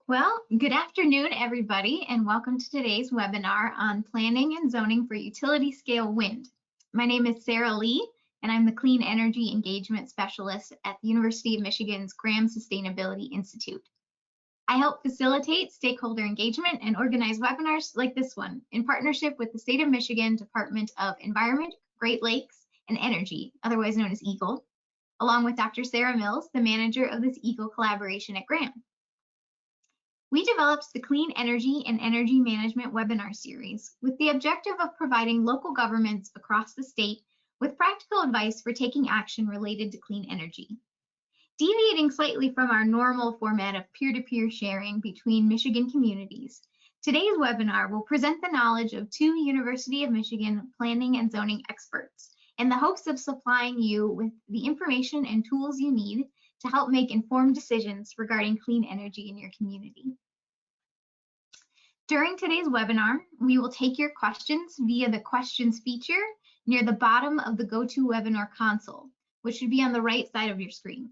Well, good afternoon, everybody, and welcome to today's webinar on planning and zoning for utility scale wind. My name is Sarah Lee, and I'm the Clean Energy Engagement Specialist at the University of Michigan's Graham Sustainability Institute. I help facilitate stakeholder engagement and organize webinars like this one in partnership with the State of Michigan Department of Environment, Great Lakes, and Energy, otherwise known as EGLE, along with Dr. Sarah Mills, the manager of this EGLE collaboration at Graham. We developed the Clean Energy and Energy Management webinar series with the objective of providing local governments across the state with practical advice for taking action related to clean energy. Deviating slightly from our normal format of peer-to-peer sharing between Michigan communities, today's webinar will present the knowledge of two University of Michigan planning and zoning experts in the hopes of supplying you with the information and tools you need to help make informed decisions regarding clean energy in your community. During today's webinar, we will take your questions via the questions feature near the bottom of the GoToWebinar console, which should be on the right side of your screen.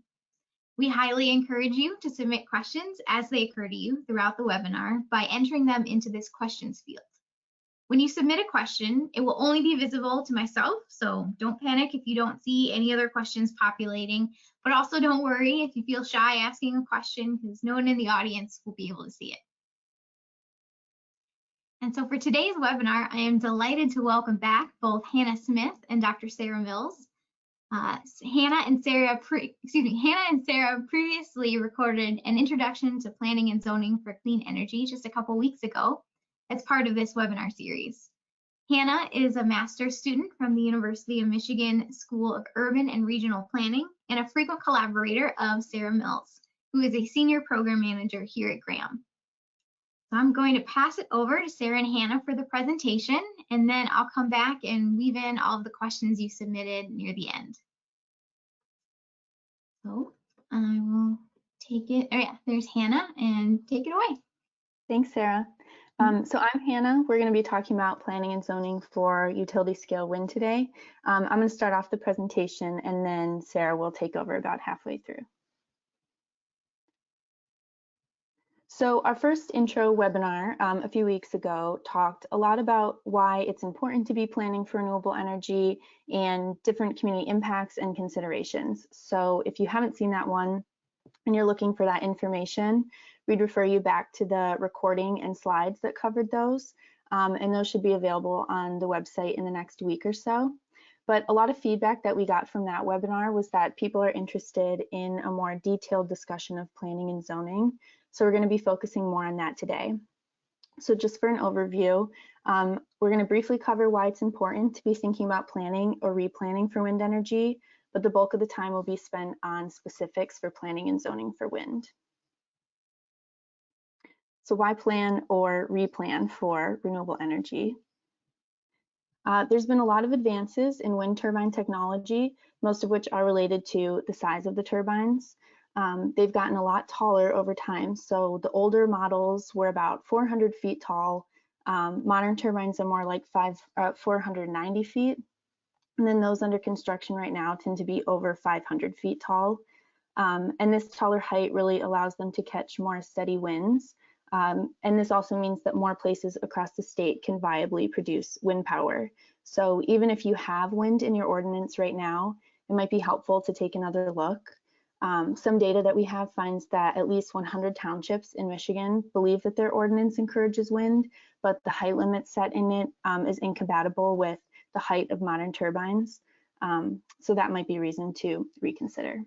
We highly encourage you to submit questions as they occur to you throughout the webinar by entering them into this questions field. When you submit a question, it will only be visible to myself, so don't panic if you don't see any other questions populating, but also don't worry if you feel shy asking a question because no one in the audience will be able to see it. And so for today's webinar, I am delighted to welcome back both Hannah Smith and Dr. Sarah Mills. Hannah and Sarah previously recorded an introduction to planning and zoning for clean energy just a couple weeks ago as part of this webinar series. Hannah is a master's student from the University of Michigan School of Urban and Regional Planning and a frequent collaborator of Sarah Mills, who is a senior program manager here at Graham. So I'm going to pass it over to Sarah and Hannah for the presentation, and then I'll come back and weave in all of the questions you submitted near the end. So I will take it. Oh yeah, there's Hannah, and take it away. Thanks, Sarah. So I'm Hannah. We're going to be talking about planning and zoning for utility scale wind today. I'm going to start off the presentation, and then Sarah will take over about halfway through. So our first intro webinar a few weeks ago talked a lot about why it's important to be planning for renewable energy and different community impacts and considerations. So if you haven't seen that one and you're looking for that information, we'd refer you back to the recording and slides that covered those, and those should be available on the website in the next week or so. But a lot of feedback that we got from that webinar was that people are interested in a more detailed discussion of planning and zoning. So we're going to be focusing more on that today. So just for an overview, we're going to briefly cover why it's important to be thinking about planning or replanning for wind energy, but the bulk of the time will be spent on specifics for planning and zoning for wind. So why plan or replan for renewable energy? There's been a lot of advances in wind turbine technology, most of which are related to the size of the turbines. They've gotten a lot taller over time. So the older models were about 400 feet tall. Modern turbines are more like 490 feet. And then those under construction right now tend to be over 500 feet tall. And this taller height really allows them to catch more steady winds. And this also means that more places across the state can viably produce wind power. So even if you have wind in your ordinance right now, it might be helpful to take another look. Some data that we have finds that at least 100 townships in Michigan believe that their ordinance encourages wind, but the height limit set in it is incompatible with the height of modern turbines. So that might be a reason to reconsider.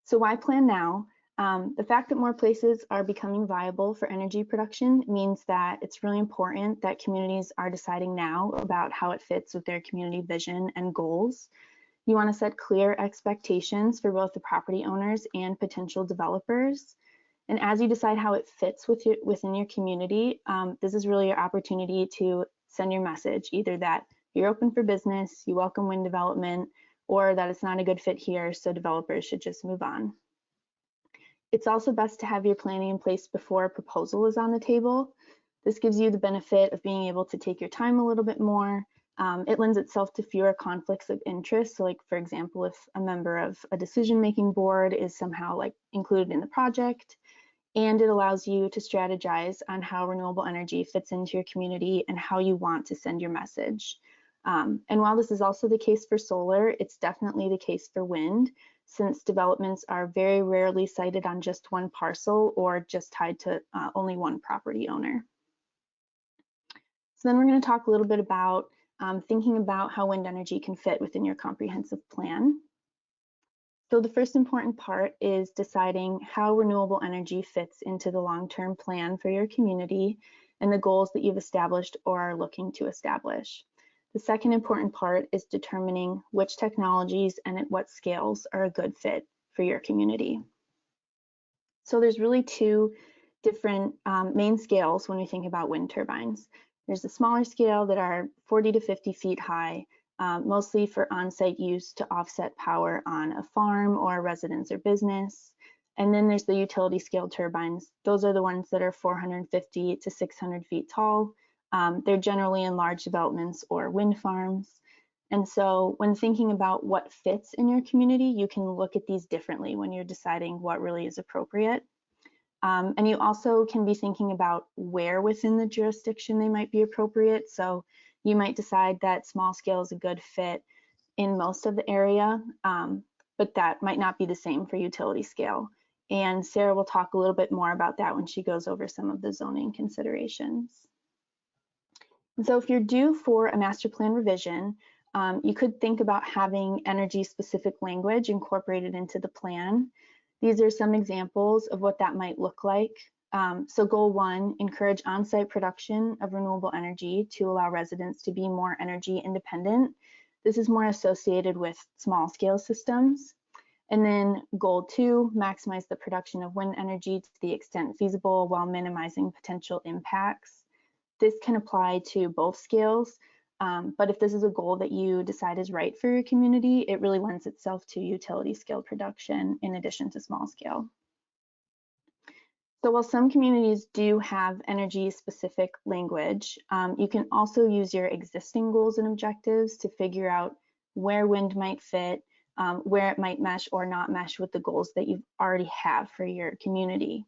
So why plan now? The fact that more places are becoming viable for energy production means that it's really important that communities are deciding now about how it fits with their community vision and goals. You want to set clear expectations for both the property owners and potential developers. And as you decide how it fits within your community, this is really your opportunity to send your message, either that you're open for business, you welcome wind development, or that it's not a good fit here, so developers should just move on. It's also best to have your planning in place before a proposal is on the table. This gives you the benefit of being able to take your time a little bit more. It lends itself to fewer conflicts of interest. So like, for example, if a member of a decision-making board is somehow like included in the project, and it allows you to strategize on how renewable energy fits into your community and how you want to send your message. And while this is also the case for solar, it's definitely the case for wind, since developments are very rarely sited on just one parcel or just tied to only one property owner. So then we're going to talk a little bit about thinking about how wind energy can fit within your comprehensive plan. So the first important part is deciding how renewable energy fits into the long-term plan for your community and the goals that you've established or are looking to establish. The second important part is determining which technologies and at what scales are a good fit for your community. So there's really two different main scales when we think about wind turbines. There's the smaller scale that are 40 to 50 feet high, mostly for on-site use to offset power on a farm or a residence or business. And then there's the utility scale turbines. Those are the ones that are 450 to 600 feet tall. They're generally in large developments or wind farms. And so when thinking about what fits in your community, you can look at these differently when you're deciding what really is appropriate. And you also can be thinking about where within the jurisdiction they might be appropriate. So you might decide that small scale is a good fit in most of the area, but that might not be the same for utility scale. And Sarah will talk a little bit more about that when she goes over some of the zoning considerations. And so if you're due for a master plan revision, you could think about having energy specific language incorporated into the plan. These are some examples of what that might look like. So goal 1, encourage on-site production of renewable energy to allow residents to be more energy independent. This is more associated with small scale systems. And then goal 2, maximize the production of wind energy to the extent feasible while minimizing potential impacts. This can apply to both scales, but if this is a goal that you decide is right for your community, it really lends itself to utility scale production in addition to small scale. So while some communities do have energy specific language, you can also use your existing goals and objectives to figure out where wind might fit, where it might mesh or not mesh with the goals that you already have for your community.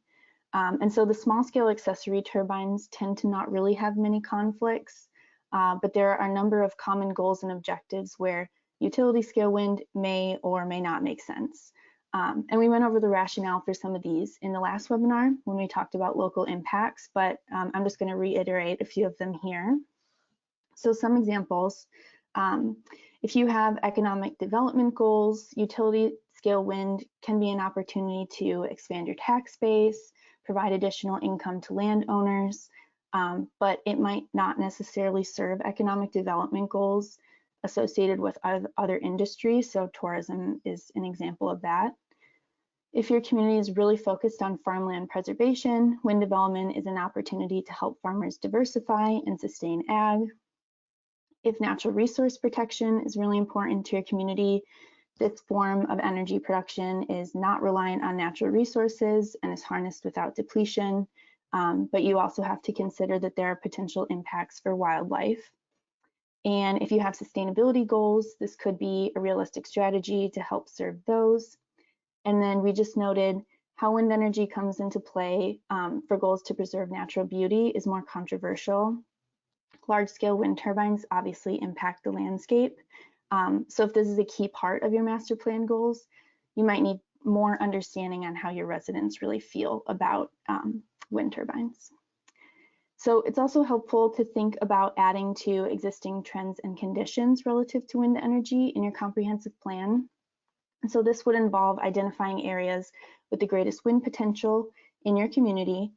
And so the small scale accessory turbines tend to not really have many conflicts, but there are a number of common goals and objectives where utility scale wind may or may not make sense. And we went over the rationale for some of these in the last webinar when we talked about local impacts, but I'm just going to reiterate a few of them here. So some examples, if you have economic development goals, utility scale wind can be an opportunity to expand your tax base, provide additional income to landowners, but it might not necessarily serve economic development goals associated with other industries. So tourism is an example of that. If your community is really focused on farmland preservation, wind development is an opportunity to help farmers diversify and sustain ag. If natural resource protection is really important to your community, this form of energy production is not reliant on natural resources and is harnessed without depletion, but you also have to consider that there are potential impacts for wildlife. And if you have sustainability goals, this could be a realistic strategy to help serve those. And then we just noted how wind energy comes into play for goals to preserve natural beauty is more controversial. Large-scale wind turbines obviously impact the landscape. So if this is a key part of your master plan goals, you might need more understanding on how your residents really feel about wind turbines. So it's also helpful to think about adding to existing trends and conditions relative to wind energy in your comprehensive plan. And so this would involve identifying areas with the greatest wind potential in your community,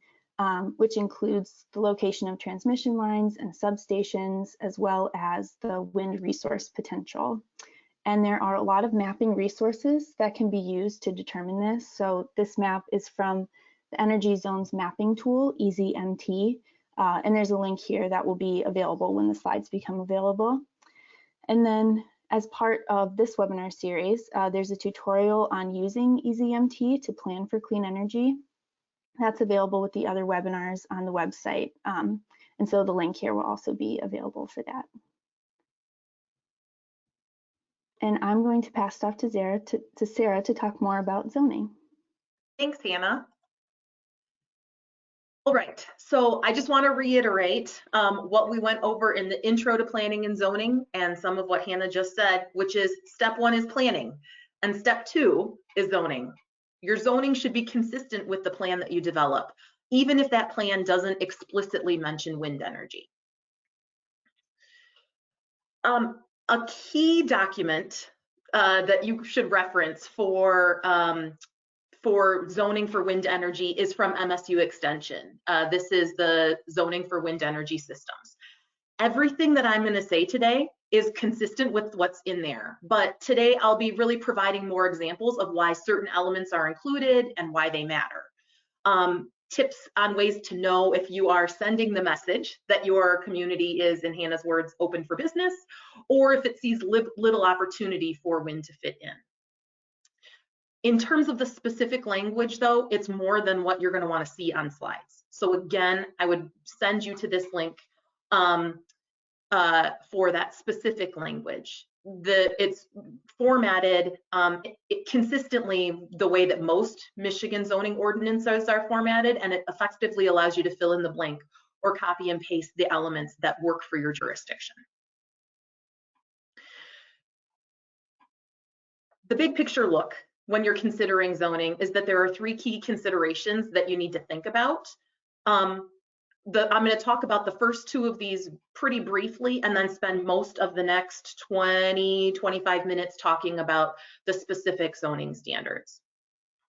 which includes the location of transmission lines and substations, as well as the wind resource potential. And there are a lot of mapping resources that can be used to determine this. So this map is from the Energy Zones Mapping Tool, EZMT, and there's a link here that will be available when the slides become available. And then as part of this webinar series, there's a tutorial on using EZMT to plan for clean energy. That's available with the other webinars on the website. And so the link here will also be available for that. And I'm going to pass it off to Sarah to talk more about zoning. Thanks, Hannah. All right, so I just want to reiterate what we went over in the intro to planning and zoning and some of what Hannah just said, which is step 1 is planning and step 2 is zoning. Your zoning should be consistent with the plan that you develop, even if that plan doesn't explicitly mention wind energy. A key document that you should reference for zoning for wind energy is from MSU Extension. This is the zoning for wind energy systems. Everything that I'm going to say today is consistent with what's in there, but today I'll be really providing more examples of why certain elements are included and why they matter. Tips on ways to know if you are sending the message that your community is, in Hannah's words, open for business, or if it sees little opportunity for wind to fit in. In terms of the specific language, though, it's more than what you're going to want to see on slides. So again, I would send you to this link for that specific language. It's formatted consistently the way that most Michigan zoning ordinances are formatted, and it effectively allows you to fill in the blank or copy and paste the elements that work for your jurisdiction. The big picture look when you're considering zoning is that there are 3 key considerations that you need to think about. I'm going to talk about the first 2 of these pretty briefly and then spend most of the next 20-25 minutes talking about the specific zoning standards.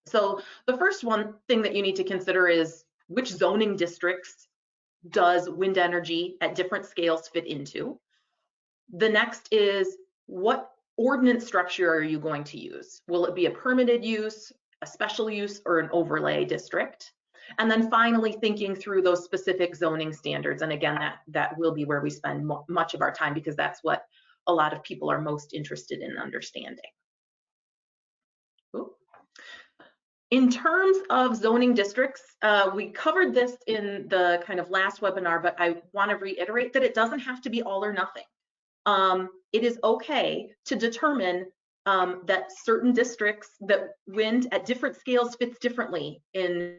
So the first thing that you need to consider is which zoning districts does wind energy at different scales fit into. The next is what ordinance structure are you going to use? Will it be a permitted use, a special use, or an overlay district? And then finally thinking through those specific zoning standards. And again, that will be where we spend much of our time because that's what a lot of people are most interested in understanding. Ooh. In terms of zoning districts, we covered this in the kind of last webinar, but I want to reiterate that it doesn't have to be all or nothing. It is okay to determine that certain districts, that wind at different scales fits differently in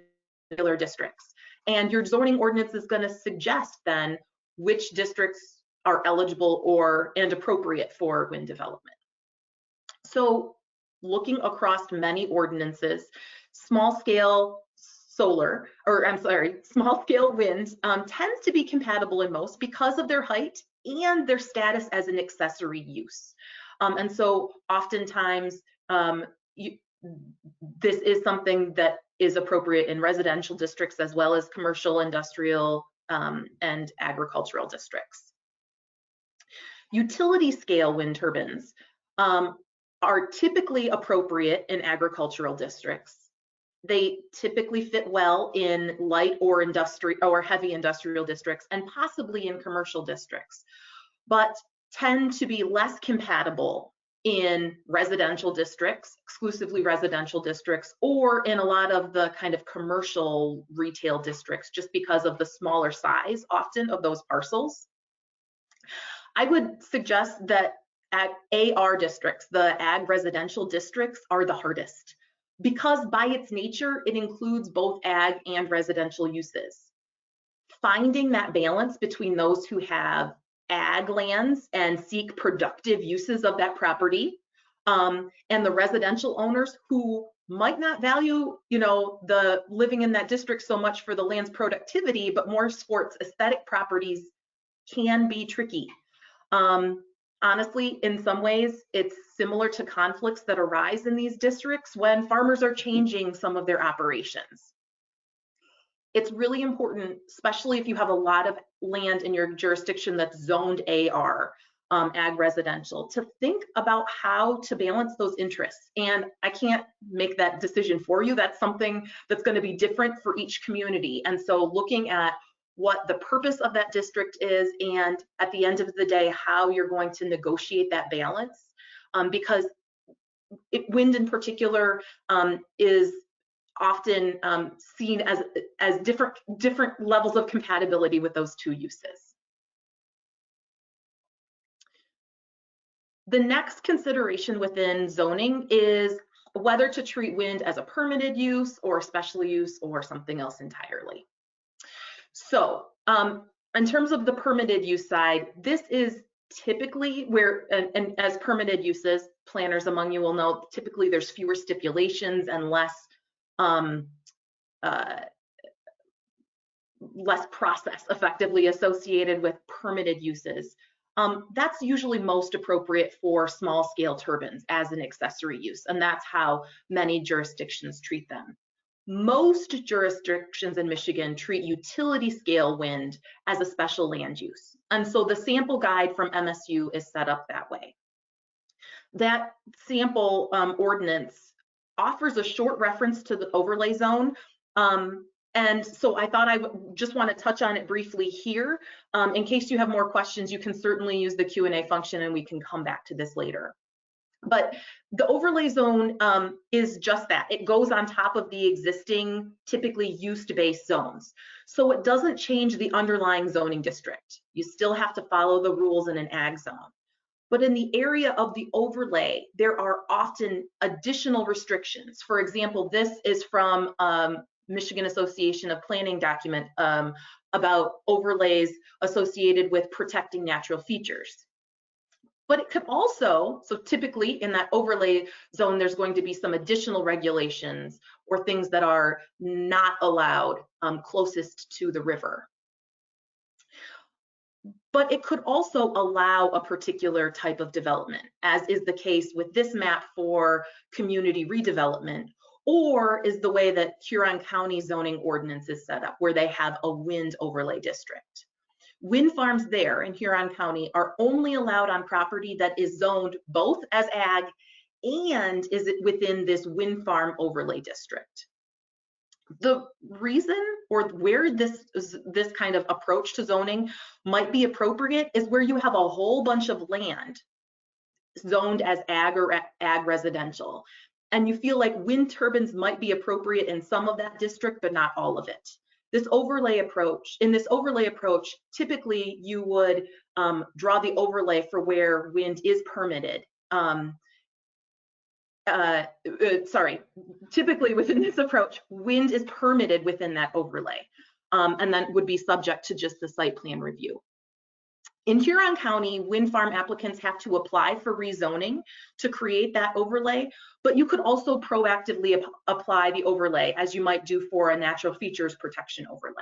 particular districts. And your zoning ordinance is going to suggest then which districts are eligible and appropriate for wind development. So looking across many ordinances, small scale wind tends to be compatible in most because of their height and their status as an accessory use. And so oftentimes this is something that is appropriate in residential districts as well as commercial, industrial, and agricultural districts. Utility scale wind turbines are typically appropriate in agricultural districts. They typically fit well in light or heavy industrial districts and possibly in commercial districts, but tend to be less compatible in residential districts, exclusively residential districts, or in a lot of the kind of commercial retail districts, just because of the smaller size often of those parcels. I would suggest that at AR districts, the ag residential districts, are the hardest because by its nature, it includes both ag and residential uses. Finding that balance between those who have ag lands and seek productive uses of that property, and the residential owners who might not value, the living in that district so much for the land's productivity, but more for its aesthetic properties, can be tricky. Honestly, in some ways, it's similar to conflicts that arise in these districts when farmers are changing some of their operations. It's really important, especially if you have a lot of land in your jurisdiction that's zoned AR, ag residential, to think about how to balance those interests. And I can't make that decision for you. That's something that's going to be different for each community. And so looking at what the purpose of that district is, and at the end of the day, how you're going to negotiate that balance, because wind in particular is often seen as different levels of compatibility with those 2 uses. The next consideration within zoning is whether to treat wind as a permitted use or a special use or something else entirely. So in terms of the permitted use side, this is typically where, and as permitted uses, planners among you will know, typically there's fewer stipulations and less process effectively associated with permitted uses. That's usually most appropriate for small scale turbines as an accessory use, and that's how many jurisdictions treat them. Most jurisdictions in Michigan treat utility scale wind as a special land use. And so the sample guide from MSU is set up that way. That sample ordinance offers a short reference to the overlay zone. And so I thought I would just want to touch on it briefly here. In case you have more questions, you can certainly use the Q&A function and we can come back to this later. But the overlay zone is just that. It goes on top of the existing, typically use-based zones. So it doesn't change the underlying zoning district. You still have to follow the rules in an ag zone. But in the area of the overlay, there are often additional restrictions. For example, this is from Michigan Association of Planning document about overlays associated with protecting natural features. But it could also, so typically in that overlay zone, there's going to be some additional regulations or things that are not allowed closest to the river. But it could also allow a particular type of development, as is the case with this map for community redevelopment, or is the way that Huron County zoning ordinance is set up, where they have a wind overlay district. Wind farms there in Huron County are only allowed on property that is zoned both as ag and is within this wind farm overlay district. The reason or where this kind of approach to zoning might be appropriate is where you have a whole bunch of land zoned as ag or ag residential, and you feel like wind turbines might be appropriate in some of that district, but not all of it. In this overlay approach, typically you would draw the overlay for where wind is permitted. Typically within this approach, wind is permitted within that overlay, and then would be subject to just the site plan review. In Huron County, wind farm applicants have to apply for rezoning to create that overlay, but you could also proactively apply the overlay as you might do for a natural features protection overlay.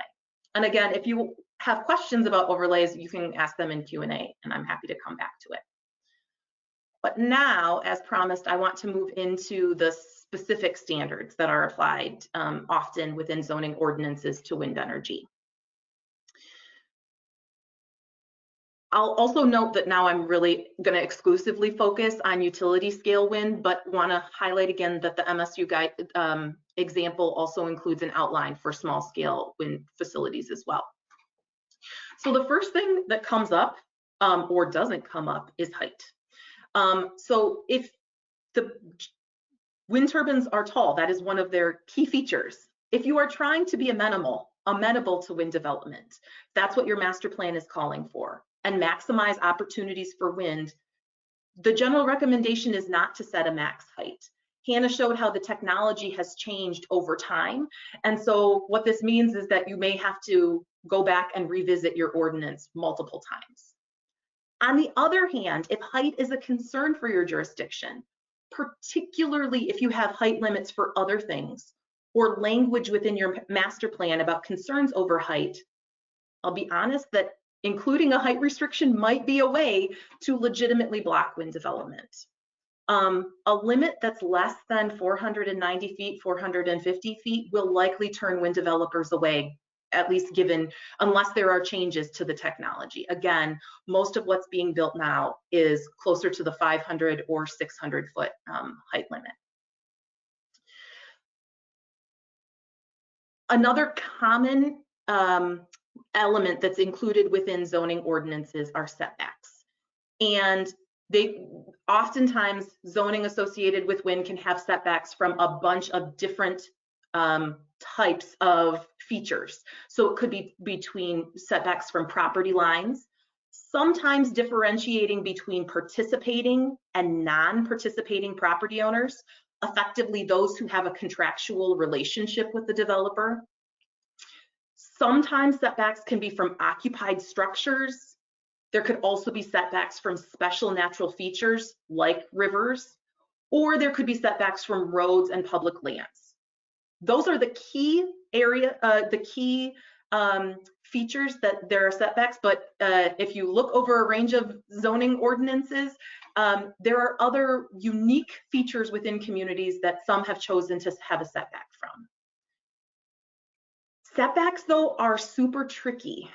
And again, if you have questions about overlays, you can ask them in Q&A, and I'm happy to come back to it. But now, as promised, I want to move into the specific standards that are applied often within zoning ordinances to wind energy. I'll also note that now I'm really going to exclusively focus on utility scale wind, but want to highlight again that the MSU guide example also includes an outline for small scale wind facilities as well. So the first thing that comes up or doesn't come up is height. So if the wind turbines are tall, that is one of their key features. If you are trying to be amenable to wind development, that's what your master plan is calling for, and maximize opportunities for wind, the general recommendation is not to set a max height. Hannah showed how the technology has changed over time. And so what this means is that you may have to go back and revisit your ordinance multiple times. On the other hand, if height is a concern for your jurisdiction, particularly if you have height limits for other things or language within your master plan about concerns over height, I'll be honest that including a height restriction might be a way to legitimately block wind development. A limit that's less than 490 feet, 450 feet will likely turn wind developers away, at least unless there are changes to the technology. Again, most of what's being built now is closer to the 500 or 600 foot height limit. Another common element that's included within zoning ordinances are setbacks. And oftentimes zoning associated with wind can have setbacks from a bunch of different types of features. So it could be between setbacks from property lines, sometimes differentiating between participating and non-participating property owners, effectively those who have a contractual relationship with the developer. Sometimes setbacks can be from occupied structures. There could also be setbacks from special natural features like rivers, or there could be setbacks from roads and public lands. Those are the key features that there are setbacks, but if you look over a range of zoning ordinances, there are other unique features within communities that some have chosen to have a setback from. Setbacks, though, are super tricky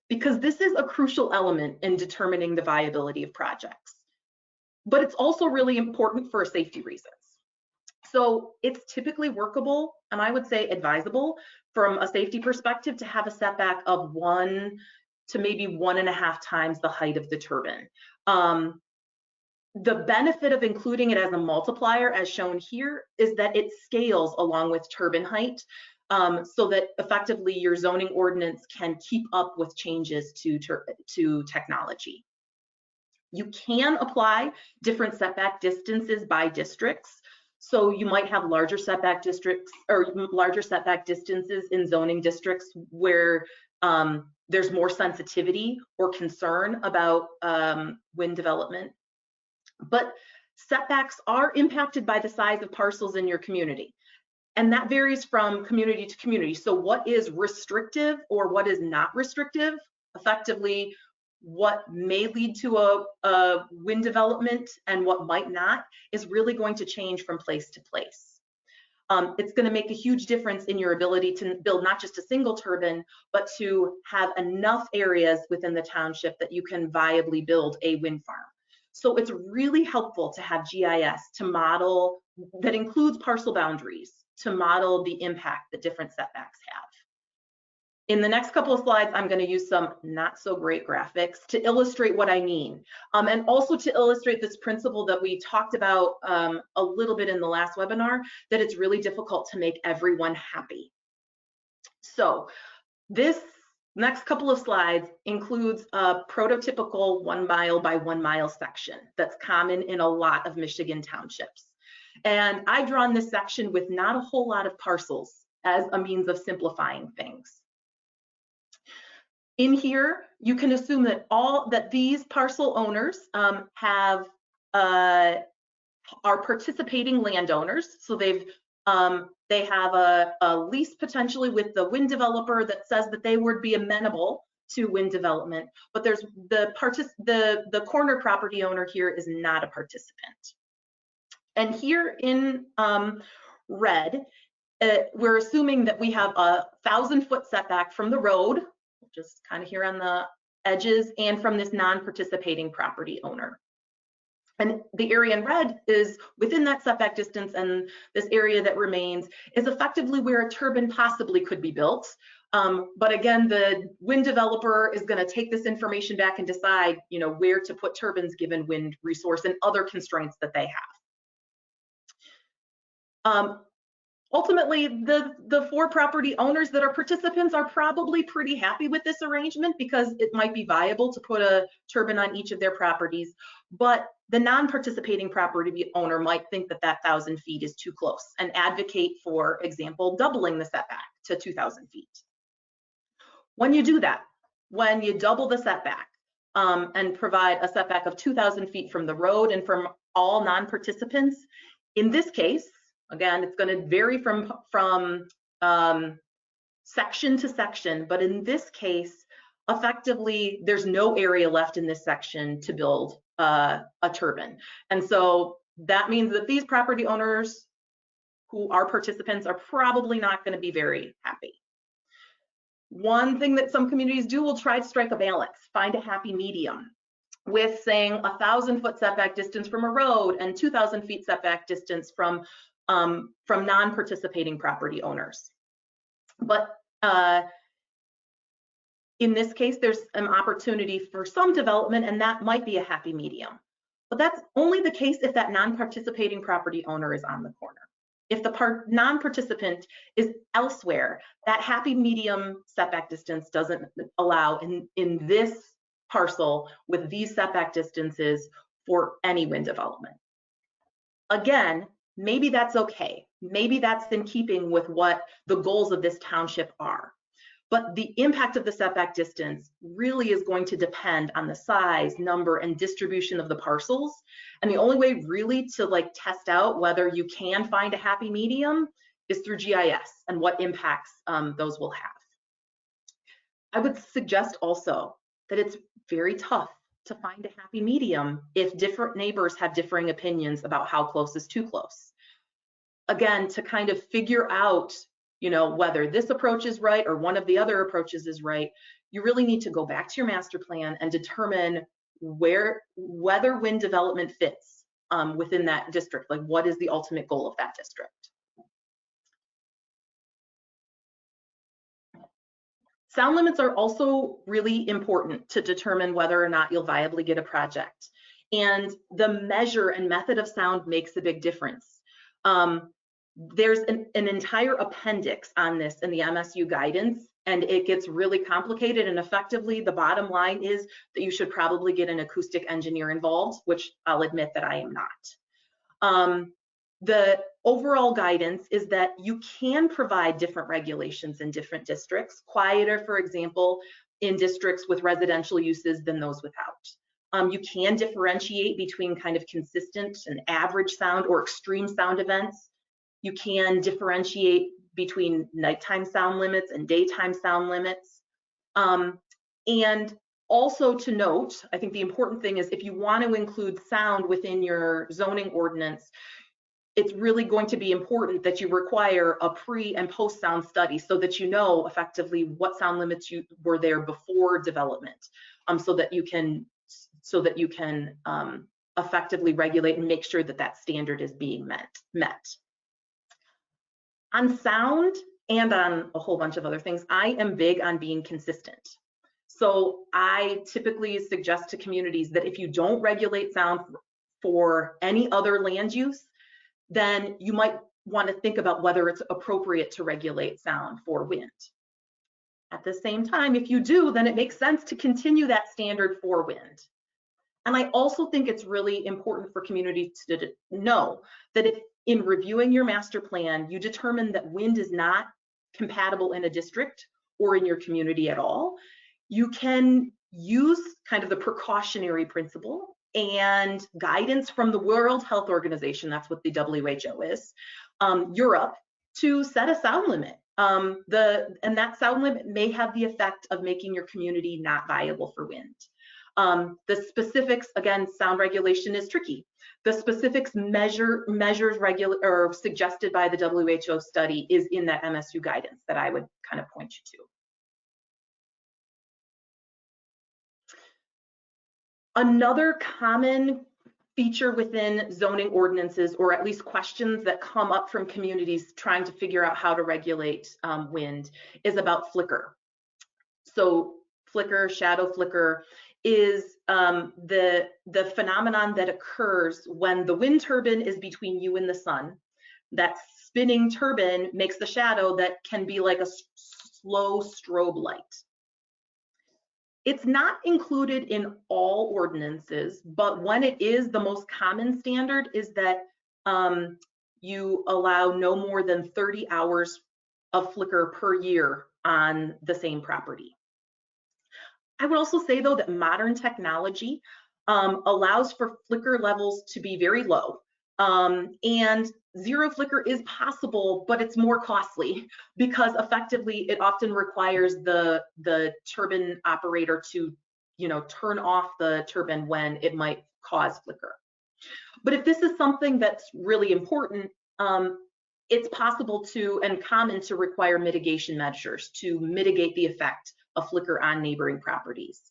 because this is a crucial element in determining the viability of projects, but it's also really important for safety reasons. So it's typically workable, and I would say advisable from a safety perspective to have a setback of 1 to maybe 1.5 times the height of the turbine. The benefit of including it as a multiplier, as shown here, is that it scales along with turbine height, so that effectively your zoning ordinance can keep up with changes to technology. You can apply different setback distances by districts. So you might have larger setback districts or larger setback distances in zoning districts where there's more sensitivity or concern about wind development. But setbacks are impacted by the size of parcels in your community. And that varies from community to community. So what is restrictive or what is not restrictive, effectively what may lead to a wind development and what might not, is really going to change from place to place. It's going to make a huge difference in your ability to build not just a single turbine, but to have enough areas within the township that you can viably build a wind farm. So it's really helpful to have GIS to model, that includes parcel boundaries, to model the impact that different setbacks have. In the next couple of slides, I'm going to use some not so great graphics to illustrate what I mean, and also to illustrate this principle that we talked about a little bit in the last webinar, that it's really difficult to make everyone happy. So this next couple of slides includes a prototypical 1 mile by 1 mile section that's common in a lot of Michigan townships. And I've drawn this section with not a whole lot of parcels as a means of simplifying things. In here, you can assume that these parcel owners are participating landowners. So they have a lease potentially with the wind developer that says that they would be amenable to wind development, but there's the corner property owner here is not a participant. And here in red, we're assuming that we have a 1,000-foot setback from the road, just kind of here on the edges, and from this non-participating property owner. And the area in red is within that setback distance, and this area that remains is effectively where a turbine possibly could be built. But again, the wind developer is going to take this information back and decide, where to put turbines given wind resource and other constraints that they have. Ultimately, the 4 property owners that are participants are probably pretty happy with this arrangement because it might be viable to put a turbine on each of their properties, but the non-participating property owner might think that 1,000 feet is too close and advocate, for example, doubling the setback to 2,000 feet. When you do that, when you double the setback and provide a setback of 2,000 feet from the road and from all non-participants, in this case, again, it's going to vary from section to section, but in this case, effectively, there's no area left in this section to build a turbine. And so that means that these property owners who are participants are probably not going to be very happy. One thing that some communities do will try to strike a balance, find a happy medium with saying 1,000-foot setback distance from a road and 2,000 feet setback distance from non-participating property owners. But in this case, there's an opportunity for some development, and that might be a happy medium. But that's only the case if that non-participating property owner is on the corner. If the non-participant is elsewhere, that happy medium setback distance doesn't allow in this parcel with these setback distances for any wind development. Again, maybe that's okay. Maybe that's in keeping with what the goals of this township are. But the impact of the setback distance really is going to depend on the size, number, and distribution of the parcels. And the only way really to like test out whether you can find a happy medium is through GIS and what impacts those will have. I would suggest also that it's very tough to find a happy medium if different neighbors have differing opinions about how close is too close. Again, to kind of figure out, you know, whether this approach is right or one of the other approaches is right, you really need to go back to your master plan and determine whether wind development fits within that district. Like, what is the ultimate goal of that district? Sound limits are also really important to determine whether or not you'll viably get a project. And the measure and method of sound makes a big difference. There's an entire appendix on this in the MSU guidance, and it gets really complicated. And effectively, the bottom line is that you should probably get an acoustic engineer involved, which I'll admit that I am not. The overall guidance is that you can provide different regulations in different districts, quieter, for example, in districts with residential uses than those without. You can differentiate between kind of consistent and average sound or extreme sound events. You can differentiate between nighttime sound limits and daytime sound limits. And also to note, I think the important thing is if you want to include sound within your zoning ordinance, it's really going to be important that you require a pre and post sound study so that you know effectively what sound limits were there before development, so that you can effectively regulate and make sure that that standard is being met. On sound and on a whole bunch of other things, I am big on being consistent. So I typically suggest to communities that if you don't regulate sound for any other land use, then you might want to think about whether it's appropriate to regulate sound for wind. At the same time, if you do, then it makes sense to continue that standard for wind. And I also think it's really important for communities to know that if in reviewing your master plan, you determine that wind is not compatible in a district or in your community at all, you can use kind of the precautionary principle and guidance from the World Health Organization, that's what the WHO is, Europe, to set a sound limit. And that sound limit may have the effect of making your community not viable for wind. The specifics, again, sound regulation is tricky. The specifics measures suggested by the WHO study is in that MSU guidance that I would kind of point you to. Another common feature within zoning ordinances, or at least questions that come up from communities trying to figure out how to regulate wind, is about flicker. So flicker, shadow flicker, is the phenomenon that occurs when the wind turbine is between you and the sun. That spinning turbine makes the shadow that can be like a slow strobe light. It's not included in all ordinances, but when it is, the most common standard is that you allow no more than 30 hours of flicker per year on the same property. I would also say, though, that modern technology allows for flicker levels to be very low. And zero flicker is possible, but it's more costly because effectively it often requires the turbine operator to, turn off the turbine when it might cause flicker. But if this is something that's really important, it's possible to and common to require mitigation measures to mitigate the effect of flicker on neighboring properties.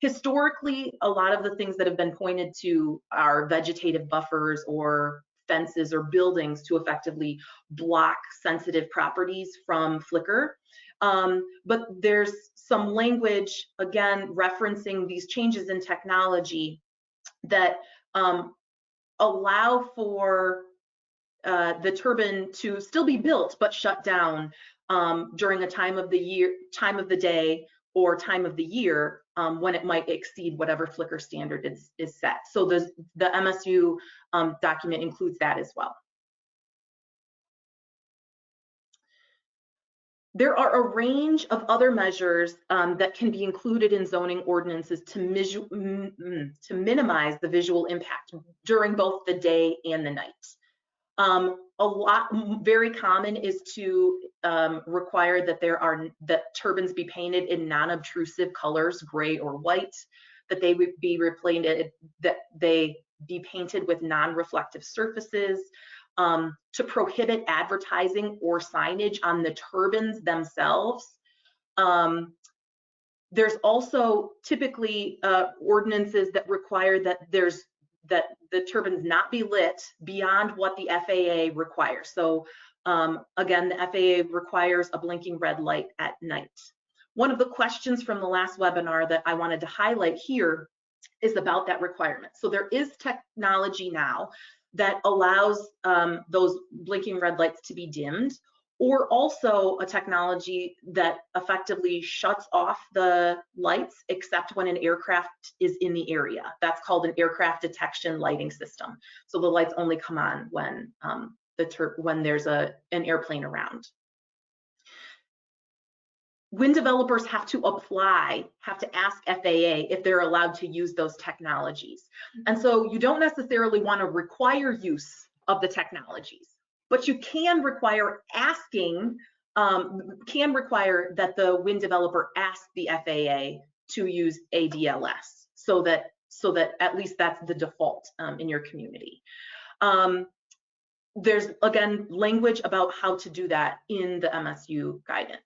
Historically, a lot of the things that have been pointed to are vegetative buffers or fences or buildings to effectively block sensitive properties from flicker. But there's some language, again, referencing these changes in technology that allow for the turbine to still be built but shut down during a time of the day or time of the year when it might exceed whatever flicker standard is set. So the MSU document includes that as well. There are a range of other measures that can be included in zoning ordinances to minimize the visual impact during both the day and the night. Very common is to require that turbines be painted in non-obtrusive colors, gray or white, that they would be repainted, that they be painted with non-reflective surfaces, to prohibit advertising or signage on the turbines themselves. There's also typically ordinances that require that the turbines not be lit beyond what the FAA requires. So again, the FAA requires a blinking red light at night. One of the questions from the last webinar that I wanted to highlight here is about that requirement. So there is technology now that allows those blinking red lights to be dimmed, or also a technology that effectively shuts off the lights except when an aircraft is in the area. That's called an aircraft detection lighting system. So the lights only come on when there's an airplane around. Wind developers have to ask FAA if they're allowed to use those technologies. And so you don't necessarily want to require use of the technologies, but you can require that the wind developer ask the FAA to use ADLS, so that at least that's the default in your community. There's, again, language about how to do that in the MSU guidance.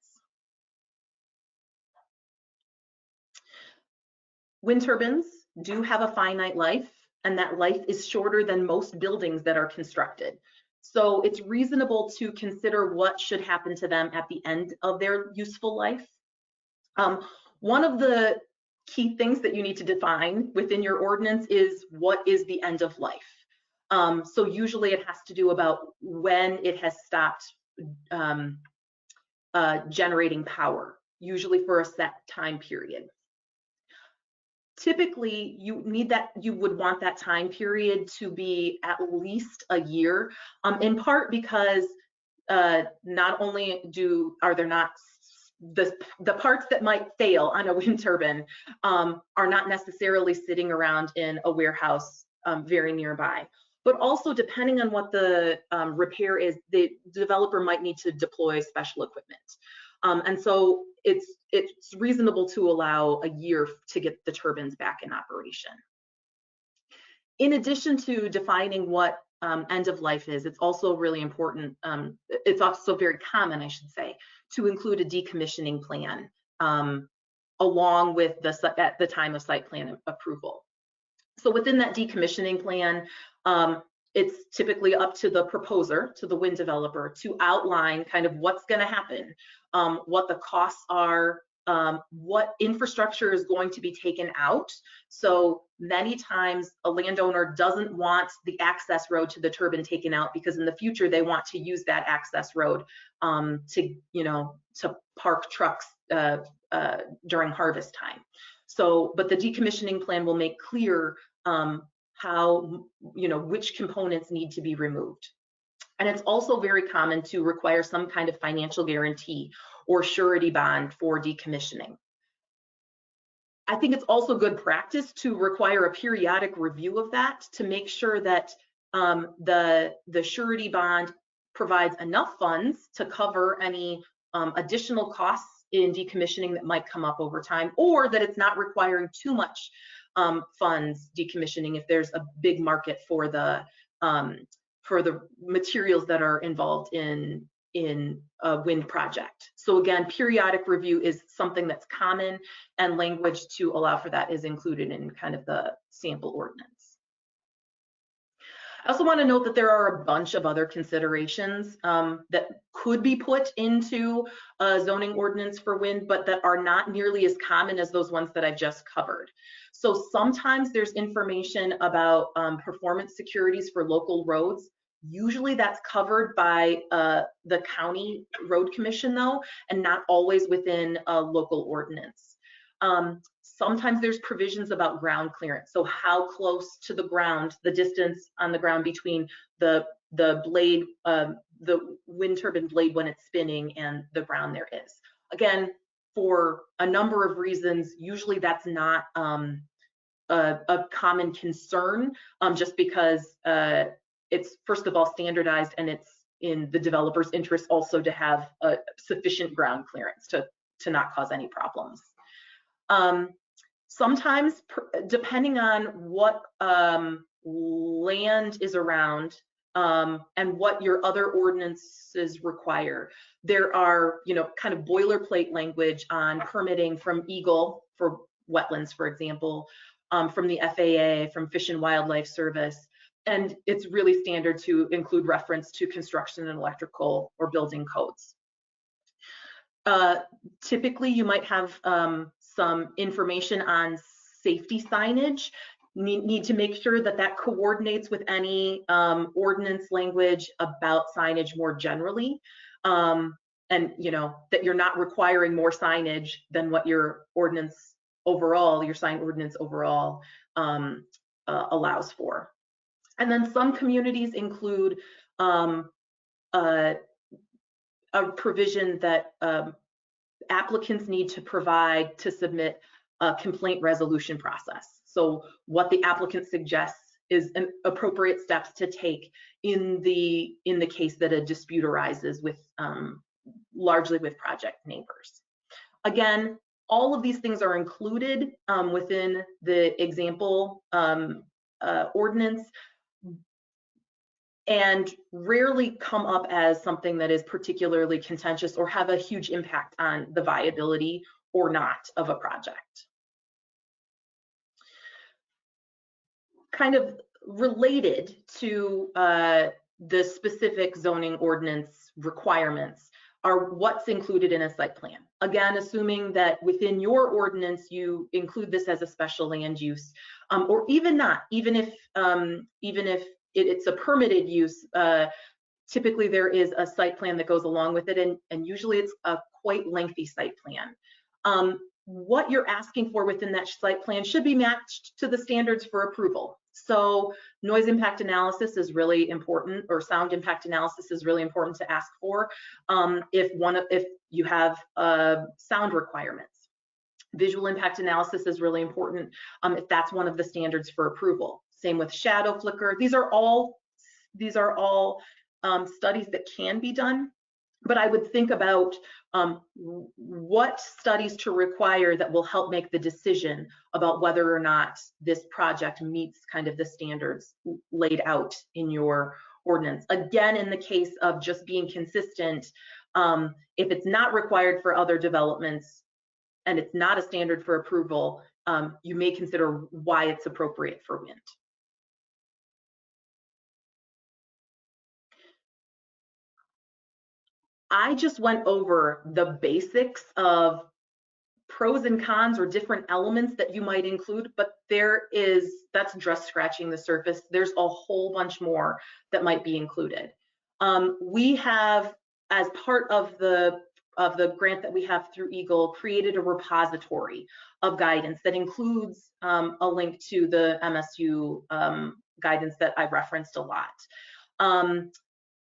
Wind turbines do have a finite life, and that life is shorter than most buildings that are constructed. So it's reasonable to consider what should happen to them at the end of their useful life. One of the key things that you need to define within your ordinance is what is the end of life. So usually it has to do about when it has stopped generating power, usually for a set time period. Typically, you would want that time period to be at least a year, in part because not only are there not the parts that might fail on a wind turbine are not necessarily sitting around in a warehouse very nearby, but also depending on what the repair is, the developer might need to deploy special equipment. And so it's reasonable to allow a year to get the turbines back in operation. In addition to defining what end of life is, it's also really important, it's also very common, I should say, to include a decommissioning plan along with at the time of site plan approval. So within that decommissioning plan, it's typically up to the proposer, to the wind developer, to outline kind of what's going to happen, what the costs are, what infrastructure is going to be taken out. So many times a landowner doesn't want the access road to the turbine taken out because in the future they want to use that access road to park trucks during harvest time. So, but the decommissioning plan will make clear how, which components need to be removed. And it's also very common to require some kind of financial guarantee or surety bond for decommissioning. I think it's also good practice to require a periodic review of that to make sure that the surety bond provides enough funds to cover any additional costs in decommissioning that might come up over time, or that it's not requiring too much funds decommissioning if there's a big market for the materials that are involved in a wind project. So again, periodic review is something that's common, and language to allow for that is included in kind of the sample ordinance. I also want to note that there are a bunch of other considerations that could be put into a zoning ordinance for wind, but that are not nearly as common as those ones that I've just covered. So sometimes there's information about performance securities for local roads. Usually that's covered by the county road commission though, and not always within a local ordinance. Sometimes there's provisions about ground clearance. So how close to the ground, the distance on the ground between the blade the wind turbine blade when it's spinning and the ground there is. Again, for a number of reasons, usually that's not a common concern, just because it's first of all standardized, and it's in the developer's interest also to have a sufficient ground clearance to not cause any problems. Sometimes, depending on what land is around and what your other ordinances require, there are, kind of boilerplate language on permitting from EGLE for wetlands, for example, from the FAA, from Fish and Wildlife Service, and it's really standard to include reference to construction and electrical or building codes. Typically, you might have some information on safety signage. Need to make sure that that coordinates with any ordinance language about signage more generally, and that you're not requiring more signage than what your ordinance overall, your sign ordinance overall allows for. And then some communities include a provision that applicants need to provide to submit a complaint resolution process. So what the applicant suggests is an appropriate steps to take in the case that a dispute arises with largely with project neighbors. Again, all of these things are included within the example ordinance, and rarely come up as something that is particularly contentious or have a huge impact on the viability or not of a project. Kind of related to the specific zoning ordinance requirements are what's included in a site plan. Again, assuming that within your ordinance you include this as a special land use, or even not, even if it's a permitted use, typically there is a site plan that goes along with it, and usually it's a quite lengthy site plan. What you're asking for within that site plan should be matched to the standards for approval. So noise impact analysis is really important, or sound impact analysis is really important to ask for if you have sound requirements. Visual impact analysis is really important if that's one of the standards for approval. Same with shadow flicker. These are all studies that can be done, but I would think about what studies to require that will help make the decision about whether or not this project meets kind of the standards laid out in your ordinance. Again, in the case of just being consistent, if it's not required for other developments and it's not a standard for approval, you may consider why it's appropriate for wind. I just went over the basics of pros and cons or different elements that you might include, but that's just scratching the surface. There's a whole bunch more that might be included. We have, as part of the grant that we have through EGLE, created a repository of guidance that includes a link to the MSU guidance that I referenced a lot.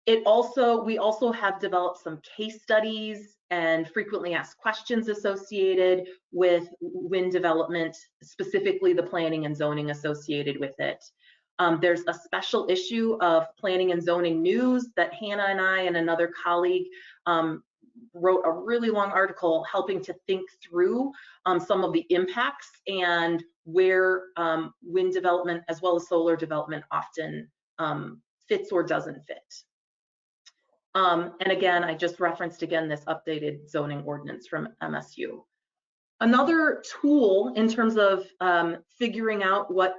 We also have developed some case studies and frequently asked questions associated with wind development, specifically the planning and zoning associated with it. There's a special issue of Planning and Zoning News that Hannah and I and another colleague wrote a really long article helping to think through some of the impacts and where wind development as well as solar development often fits or doesn't fit. And again, I just referenced this updated zoning ordinance from MSU. Another tool in terms of figuring out what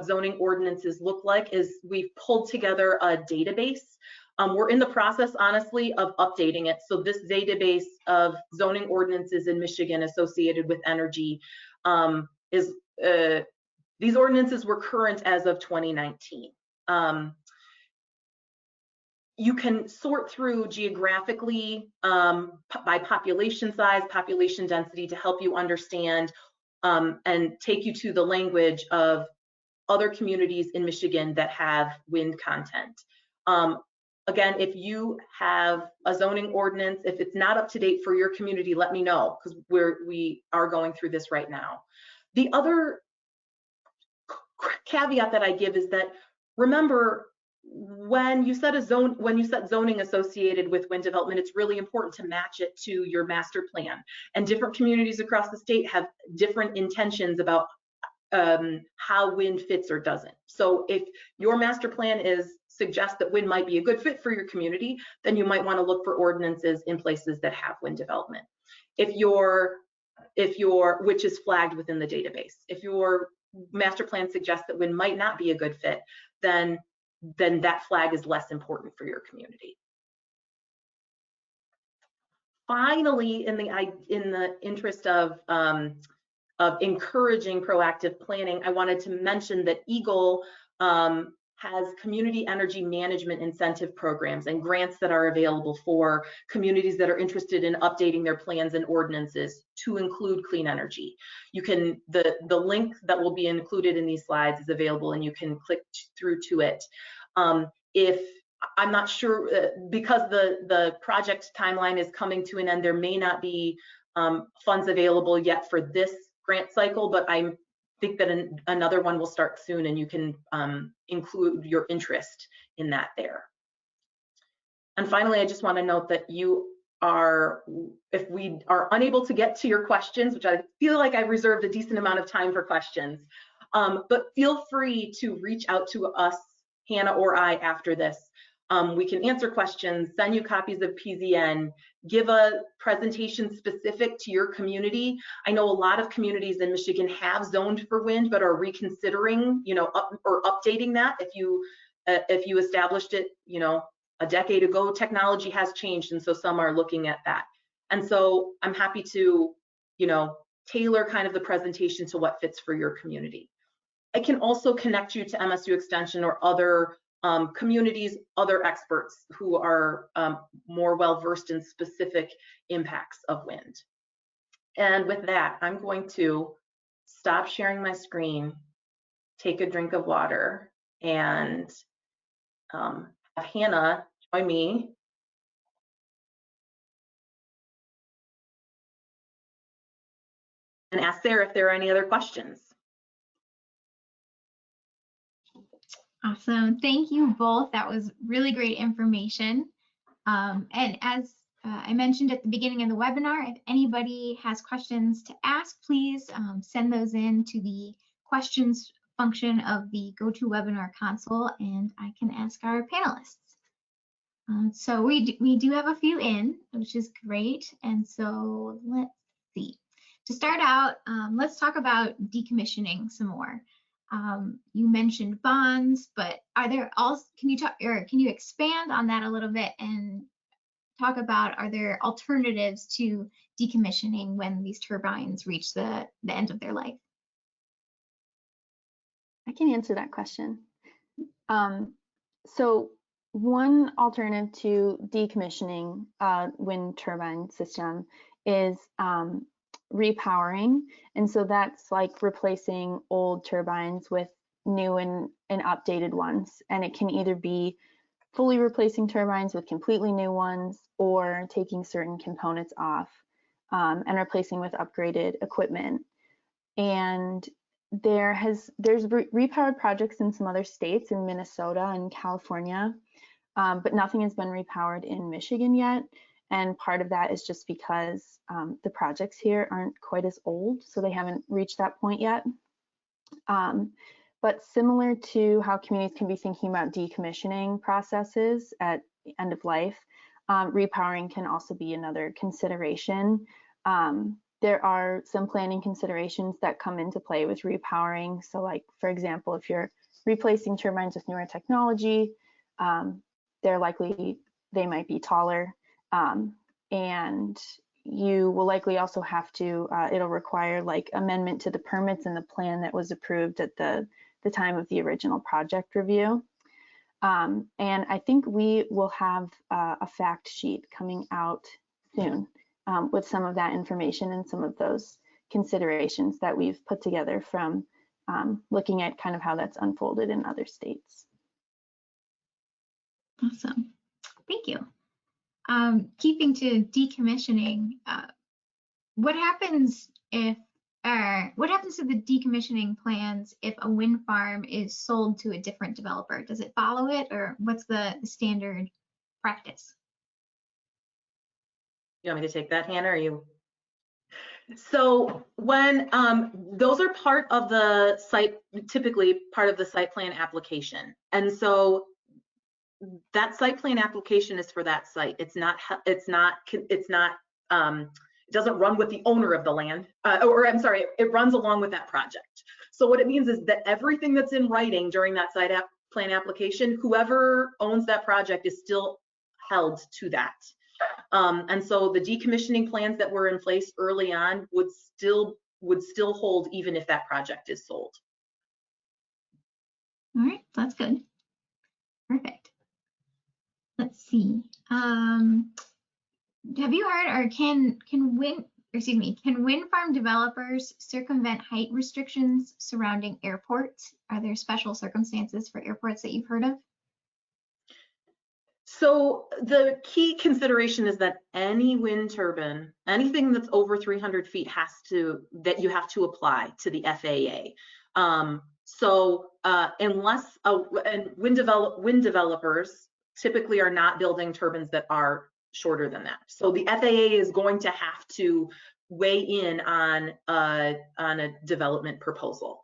zoning ordinances look like is we've pulled together a database. We're in the process, honestly, of updating it. So this database of zoning ordinances in Michigan associated with energy these ordinances were current as of 2019. You can sort through geographically by population size, population density to help you understand and take you to the language of other communities in Michigan that have wind content. Again, if you have a zoning ordinance, if it's not up to date for your community, let me know, because we are going through this right now. The other caveat that I give is that, remember, when you set zoning associated with wind development, it's really important to match it to your master plan. And different communities across the state have different intentions about how wind fits or doesn't. So if your master plan suggests that wind might be a good fit for your community, then you might want to look for ordinances in places that have wind development. If your which is flagged within the database. If your master plan suggests that wind might not be a good fit, then that flag is less important for your community. Finally, in the interest of encouraging proactive planning, I wanted to mention that EGLE has community energy management incentive programs and grants that are available for communities that are interested in updating their plans and ordinances to include clean energy. You can, the link that will be included in these slides is available, and you can click through to it. If I'm not sure, because the project timeline is coming to an end, there may not be funds available yet for this grant cycle, but I think that another one will start soon, and you can include your interest in that there. And finally, I just want to note that if we are unable to get to your questions, which I feel like I've reserved a decent amount of time for questions, but feel free to reach out to us, Hannah or I, after this. We can answer questions, send you copies of PZN, give a presentation specific to your community. I know a lot of communities in Michigan have zoned for wind, but are reconsidering, or updating that. If you established it, a decade ago, technology has changed, and so some are looking at that. And so I'm happy to, tailor kind of the presentation to what fits for your community. I can also connect you to MSU Extension or other communities, other experts who are more well-versed in specific impacts of wind. And with that, I'm going to stop sharing my screen, take a drink of water, and have Hannah join me. And ask Sarah if there are any other questions. Awesome. Thank you both. That was really great information. And as I mentioned at the beginning of the webinar, if anybody has questions to ask, please send those in to the questions function of the GoToWebinar console, and I can ask our panelists. So we do have a few in, which is great. And so let's see. To start out, let's talk about decommissioning some more. You mentioned bonds, but are there also, can you expand on that a little bit and talk about, are there alternatives to decommissioning when these turbines reach the end of their life? I can answer that question. So one alternative to decommissioning wind turbine system is repowering. And so that's like replacing old turbines with new and updated ones. And it can either be fully replacing turbines with completely new ones, or taking certain components off and replacing with upgraded equipment. And there's repowered projects in some other states, in Minnesota and California, but nothing has been repowered in Michigan yet. And part of that is just because the projects here aren't quite as old, so they haven't reached that point yet. But similar to how communities can be thinking about decommissioning processes at the end of life, repowering can also be another consideration. There are some planning considerations that come into play with repowering. So like, for example, if you're replacing turbines with newer technology, they might be taller. And you will likely also have to, it'll require like amendment to the permits and the plan that was approved at the time of the original project review. And I think we will have a fact sheet coming out soon with some of that information and some of those considerations that we've put together from looking at kind of how that's unfolded in other states. Awesome. thank you. Keeping to decommissioning, what happens to the decommissioning plans if a wind farm is sold to a different developer? Does it follow it, or what's the standard practice? You want me to take that, Hannah, or you? So when those are part of the site, typically part of the site plan application, and so that site plan application is for that site. It doesn't run with the owner of the land, or I'm sorry, it runs along with that project. So what it means is that everything that's in writing during that site plan application, whoever owns that project is still held to that. And so the decommissioning plans that were in place early on would still hold even if that project is sold. All right, that's good. Perfect. Let's see. Have you heard, or can wind farm developers circumvent height restrictions surrounding airports? Are there special circumstances for airports that you've heard of? So the key consideration is that any wind turbine, anything that's over 300 feet that you have to apply to the FAA. Unless and wind developers typically are not building turbines that are shorter than that. So the FAA is going to have to weigh in on a development proposal.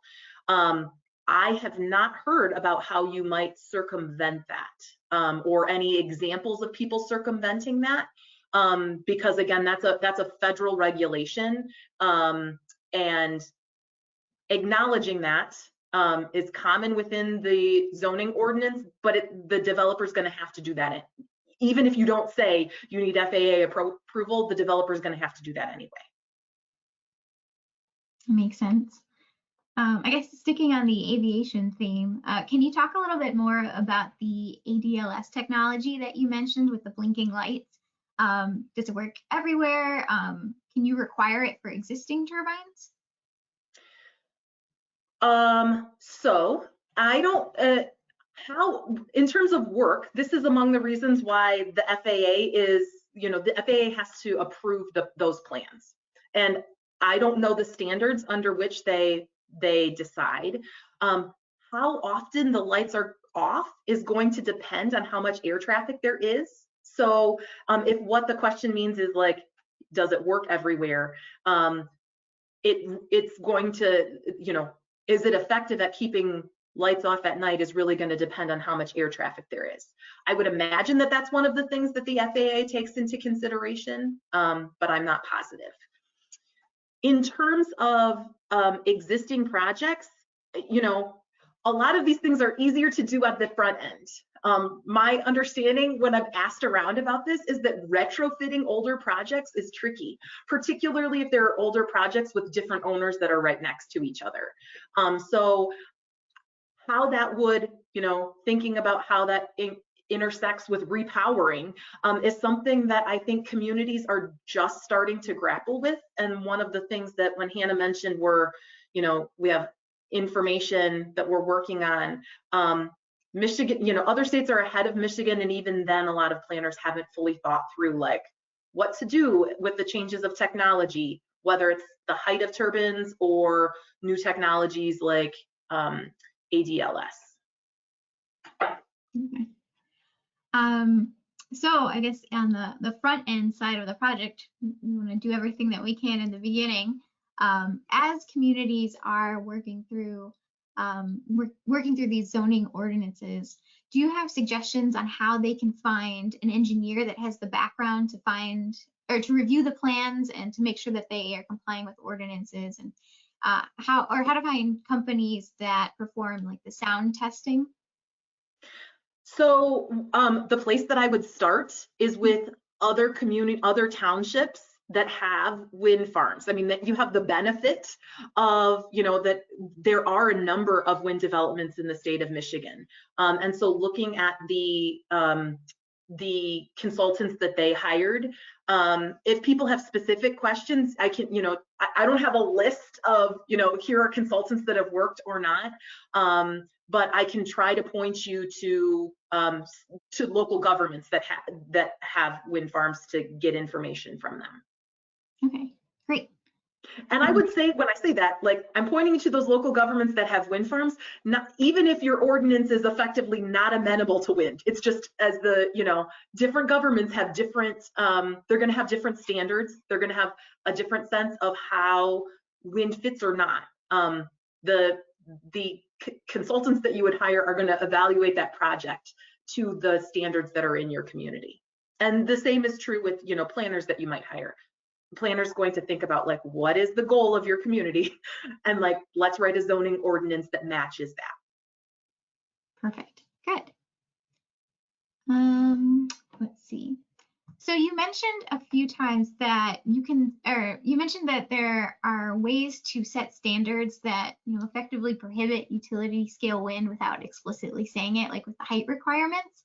I have not heard about how you might circumvent that, or any examples of people circumventing that, because again, that's a federal regulation, and acknowledging that is common within the zoning ordinance, but the developer's going to have to do that. Even if you don't say you need FAA approval, the developer is going to have to do that anyway. Makes sense. I guess sticking on the aviation theme, can you talk a little bit more about the ADLS technology that you mentioned with the blinking lights? Does it work everywhere? Can you require it for existing turbines? So I don't, in terms of work, this is among the reasons why the FAA is, the FAA has to approve those plans. And I don't know the standards under which they decide. How often the lights are off is going to depend on how much air traffic there is. So if what the question means is like, does it work everywhere? It's going to, is it effective at keeping lights off at night is really going to depend on how much air traffic there is. I would imagine that that's one of the things that the FAA takes into consideration, but I'm not positive. In terms of existing projects, a lot of these things are easier to do at the front end. My understanding when I've asked around about this is that retrofitting older projects is tricky, particularly if there are older projects with different owners that are right next to each other. So how that would, thinking about how that intersects with repowering is something that I think communities are just starting to grapple with. And one of the things that when Hannah mentioned were, we have information that we're working on. Michigan, other states are ahead of Michigan, and even then a lot of planners haven't fully thought through like what to do with the changes of technology, whether it's the height of turbines or new technologies like ADLS. Okay. So I guess on the front end side of the project, we want to do everything that we can in the beginning. As communities are working through these zoning ordinances, do you have suggestions on how they can find an engineer that has the background to find or to review the plans and to make sure that they are complying with ordinances, and how to find companies that perform like the sound testing? So the place that I would start is with other townships that have wind farms. I mean, that you have the benefit of, that there are a number of wind developments in the state of Michigan. And so looking at the consultants that they hired, if people have specific questions, I can, I don't have a list of, here are consultants that have worked or not, but I can try to point you to to local governments that have wind farms to get information from them. Okay, great. And I would say, when I say that, like, I'm pointing to those local governments that have wind farms, not even if your ordinance is effectively not amenable to wind. It's just, as the, you know, different governments have different, they're going to have different standards. They're going to have a different sense of how wind fits or not. The consultants that you would hire are going to evaluate that project to the standards that are in your community. And the same is true with, you know, planners that you might hire. Planner's going to think about, like, what is the goal of your community, and, like, let's write a zoning ordinance that matches that. Perfect. Good. Let's see. So you mentioned a few times that you mentioned that there are ways to set standards that, you know, effectively prohibit utility scale wind without explicitly saying it, like with the height requirements.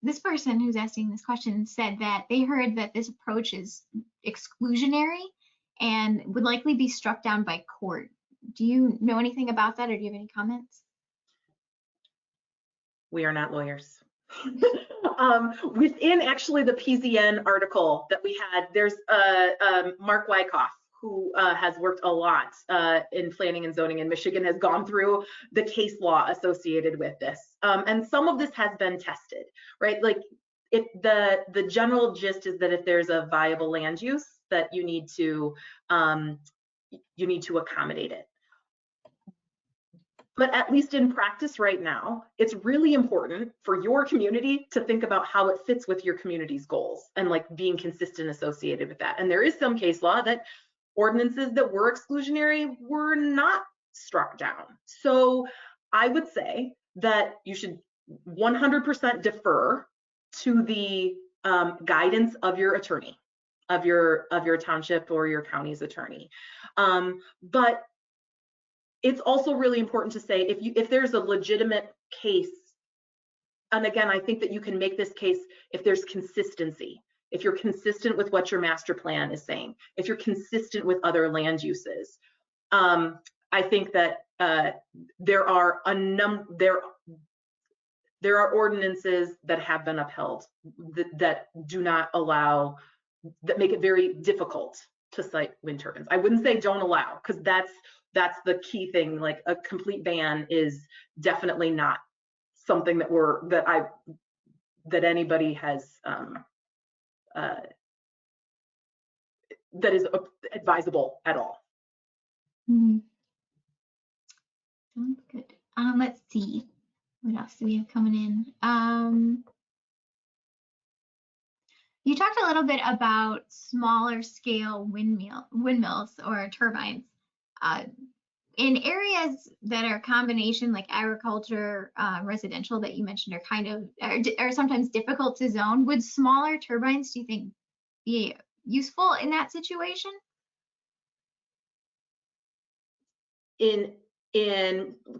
This person who's asking this question said that they heard that this approach is exclusionary and would likely be struck down by court. Do you know anything about that, or do you have any comments? We are not lawyers. Within actually the PZN article that we had, there's Mark Wyckoff, who has worked a lot in planning and zoning in Michigan, has gone through the case law associated with this. And some of this has been tested, right? Like, if the general gist is that if there's a viable land use, that you need to accommodate it. But at least in practice right now, it's really important for your community to think about how it fits with your community's goals and, like, being consistent associated with that. And there is some case law that ordinances that were exclusionary were not struck down. So I would say that you should 100% defer to the guidance of your attorney, of your township or your county's attorney. But it's also really important to say, if there's a legitimate case, and again, I think that you can make this case if there's consistency, if you're consistent with what your master plan is saying, if you're consistent with other land uses. I think that there are ordinances that have been upheld that do not allow, that make it very difficult to site wind turbines. I wouldn't say don't allow, because that's the key thing. Like, a complete ban is definitely not something that anybody has that is advisable at all. Mm-hmm. Sounds good. Let's see, what else do we have coming in? You talked a little bit about smaller scale windmills or turbines. In areas that are a combination, like agriculture, residential, that you mentioned, are sometimes difficult to zone, would smaller turbines, do you think, be useful in that situation? In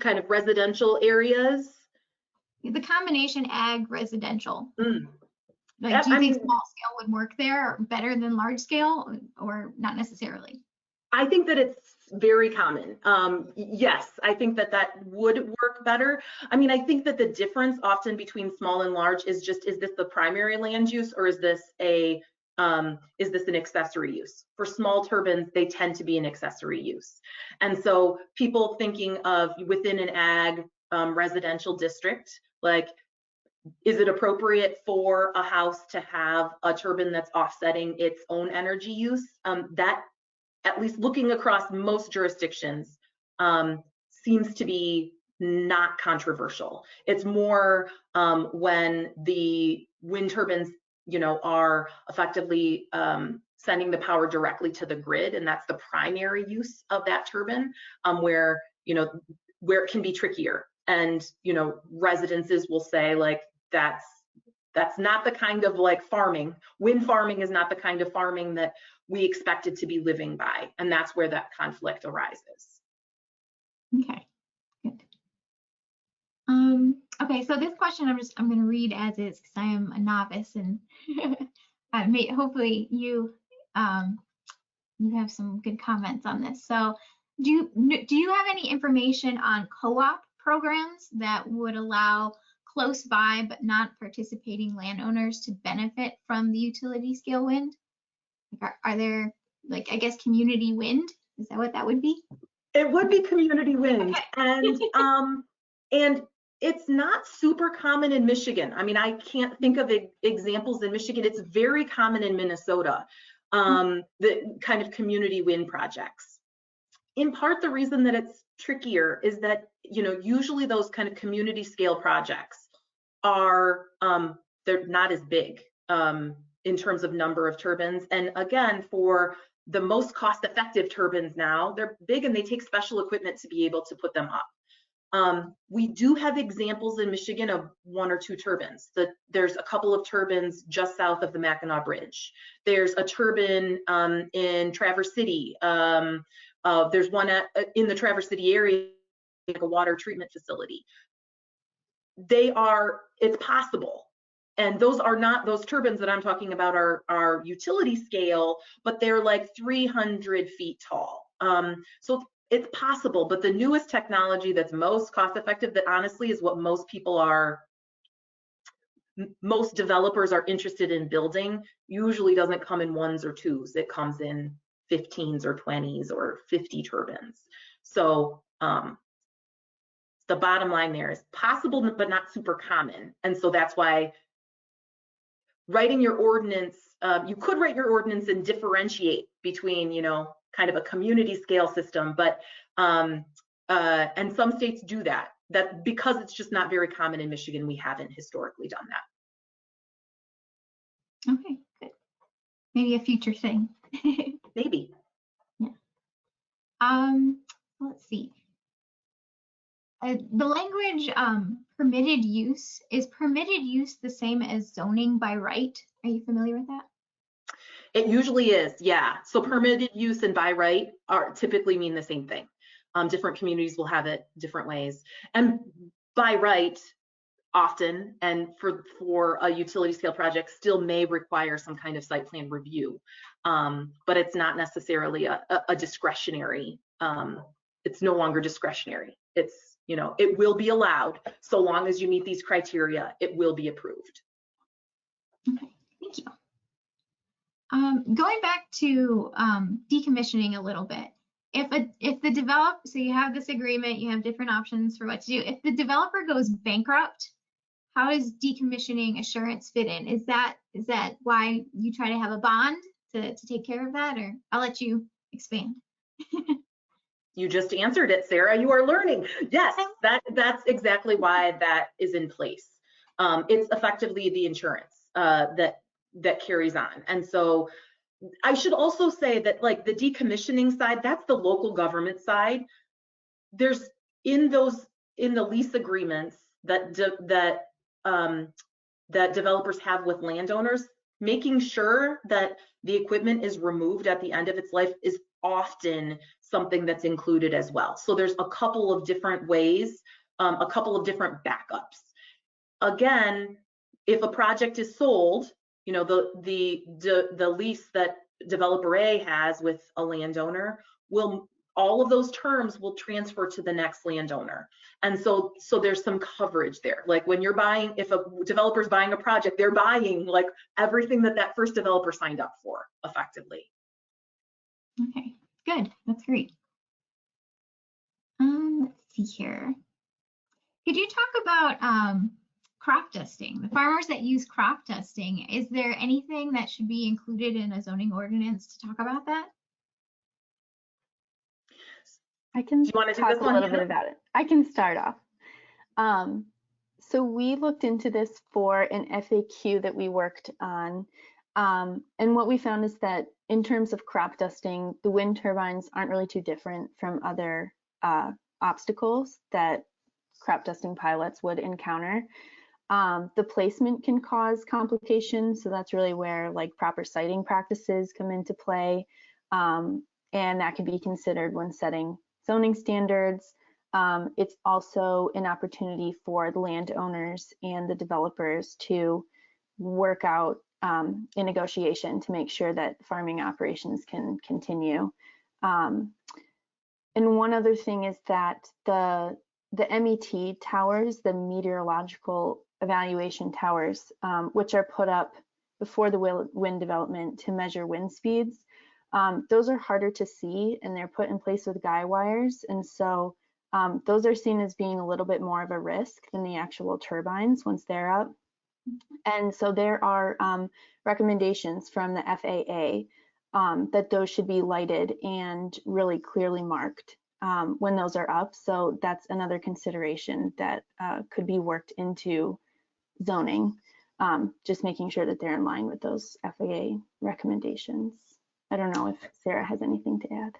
kind of residential areas? The combination ag residential. Like, do you think small scale would work there better than large scale, or not necessarily? I think that it's very common. Yes, I think that would work better. I mean, I think that the difference often between small and large is just, is this the primary land use, or is this an accessory use? For small turbines, they tend to be an accessory use. And so people thinking of within an ag residential district, like, is it appropriate for a house to have a turbine that's offsetting its own energy use? That, at least looking across most jurisdictions, seems to be not controversial. It's more when the wind turbines, you know, are effectively sending the power directly to the grid, and that's the primary use of that turbine, where it can be trickier. And, you know, residences will say, like, that's not the kind of, like, farming. Wind farming is not the kind of farming that we expected to be living by, and that's where that conflict arises. Okay, good. Okay, so this question I'm going to read as is, because I am a novice, and hopefully you have some good comments on this. So, do you have any information on co-op programs that would allow close by but not participating landowners to benefit from the utility scale wind? Like, are there, like, I guess, community wind? Is that what that would be? It would be community wind. Okay. And it's not super common in Michigan. I mean, I can't think of examples in Michigan. It's very common in Minnesota, the kind of community wind projects. In part, the reason that it's trickier is that, you know, usually those kind of community scale projects are, they're not as big in terms of number of turbines. And again, for the most cost-effective turbines now, they're big and they take special equipment to be able to put them up. We do have examples in Michigan of 1 or 2 turbines. There's a couple of turbines just south of the Mackinac Bridge. There's a turbine in Traverse City. There's one in the Traverse City area, like a water treatment facility. It's possible. And those are not, those turbines that I'm talking about are utility scale, but they're like 300 feet tall. So it's possible, but the newest technology that's most cost effective, that honestly is what most developers are interested in building, usually doesn't come in 1s or 2s. It comes in 15s or 20s or 50 turbines. So the bottom line there is possible, but not super common. And so that's why writing your ordinance, you could write your ordinance and differentiate between, you know, kind of a community scale system, but and some states do that. That because it's just not very common in Michigan, we haven't historically done that. Okay, good. Maybe a future thing. Maybe. Yeah. Let's see. The language permitted use, is permitted use the same as zoning by right? Are you familiar with that? It usually is, yeah. So permitted use and by right typically mean the same thing. Different communities will have it different ways. And by right, often, and for a utility scale project, still may require some kind of site plan review. But it's not necessarily a discretionary, it's no longer discretionary. It's, you know, it will be allowed so long as you meet these criteria, it will be approved. Okay, thank you. Going back to decommissioning a little bit, if the developer, so you have this agreement, you have different options for what to do. If the developer goes bankrupt, how does decommissioning assurance fit in? Is that why you try to have a bond to take care of that, or I'll let you expand. You just answered it, Sarah. You are learning. Yes, that's exactly why that is in place. It's effectively the insurance that carries on. And so I should also say that, like, the decommissioning side, that's the local government side. There's in the lease agreements that developers have with landowners, making sure that the equipment is removed at the end of its life is often something that's included as well. So there's a couple of different ways, a couple of different backups. Again, if a project is sold, you know, the lease that developer A has with a landowner all of those terms will transfer to the next landowner. And so there's some coverage there. Like when you're buying, if a developer's buying a project, they're buying like everything that first developer signed up for effectively. Okay, good. That's great. Let's see here. Could you talk about crop dusting? The farmers that use crop dusting, is there anything that should be included in a zoning ordinance to talk about that? I can talk a little bit about it. I can start off. So we looked into this for an FAQ that we worked on. And what we found is that in terms of crop dusting, the wind turbines aren't really too different from other obstacles that crop dusting pilots would encounter. The placement can cause complications, so that's really where like proper siting practices come into play, and that can be considered when setting zoning standards. It's also an opportunity for the landowners and the developers to work out in negotiation to make sure that farming operations can continue. And one other thing is that the the MET towers, the meteorological evaluation towers, which are put up before the wind development to measure wind speeds. Those are harder to see, and they're put in place with guy wires. And so those are seen as being a little bit more of a risk than the actual turbines once they're up. And so there are recommendations from the FAA that those should be lighted and really clearly marked when those are up. So that's another consideration that could be worked into zoning, just making sure that they're in line with those FAA recommendations. I don't know if Sarah has anything to add.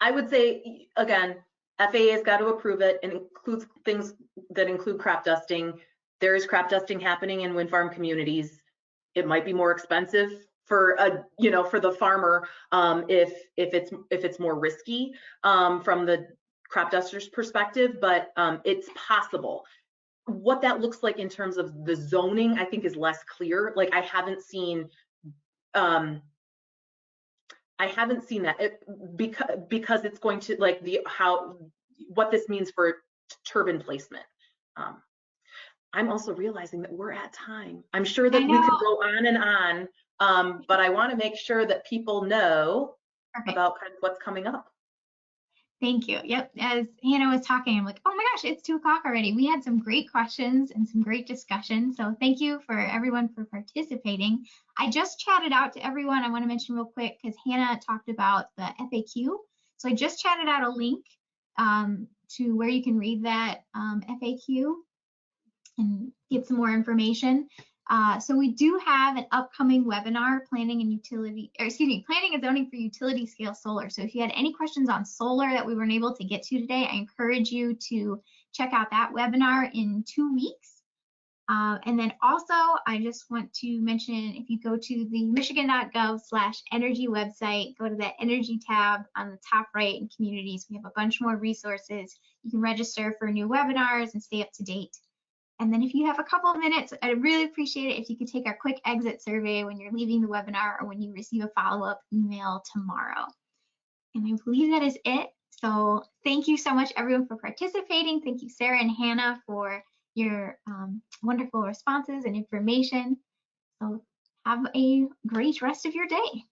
I would say, again, FAA has got to approve it, and includes things that include crop dusting. There is crop dusting happening in wind farm communities. It might be more expensive for for the farmer if it's more risky from the crop duster's perspective, but it's possible. What that looks like in terms of the zoning, I think, is less clear. Like I haven't seen that because it's going to like what this means for turbine placement. I'm also realizing that we're at time. I'm sure that we could go on and on, but I want to make sure that people know about kind of what's coming up. Thank you. Yep. As Hannah was talking, I'm like, oh my gosh, it's 2 o'clock already. We had some great questions and some great discussion. So thank you for everyone for participating. I just chatted out to everyone. I want to mention real quick because Hannah talked about the FAQ. So I just chatted out a link to where you can read that FAQ and get some more information. So we do have an upcoming webinar, planning and zoning for utility scale solar. So if you had any questions on solar that we weren't able to get to today, I encourage you to check out that webinar in 2 weeks. And then also, I just want to mention, if you go to the michigan.gov/energy website, go to the energy tab on the top right in communities. We have a bunch more resources. You can register for new webinars and stay up to date. And then if you have a couple of minutes, I'd really appreciate it if you could take our quick exit survey when you're leaving the webinar or when you receive a follow-up email tomorrow. And I believe that is it. So thank you so much, everyone, for participating. Thank you, Sarah and Hannah, for your wonderful responses and information. So have a great rest of your day.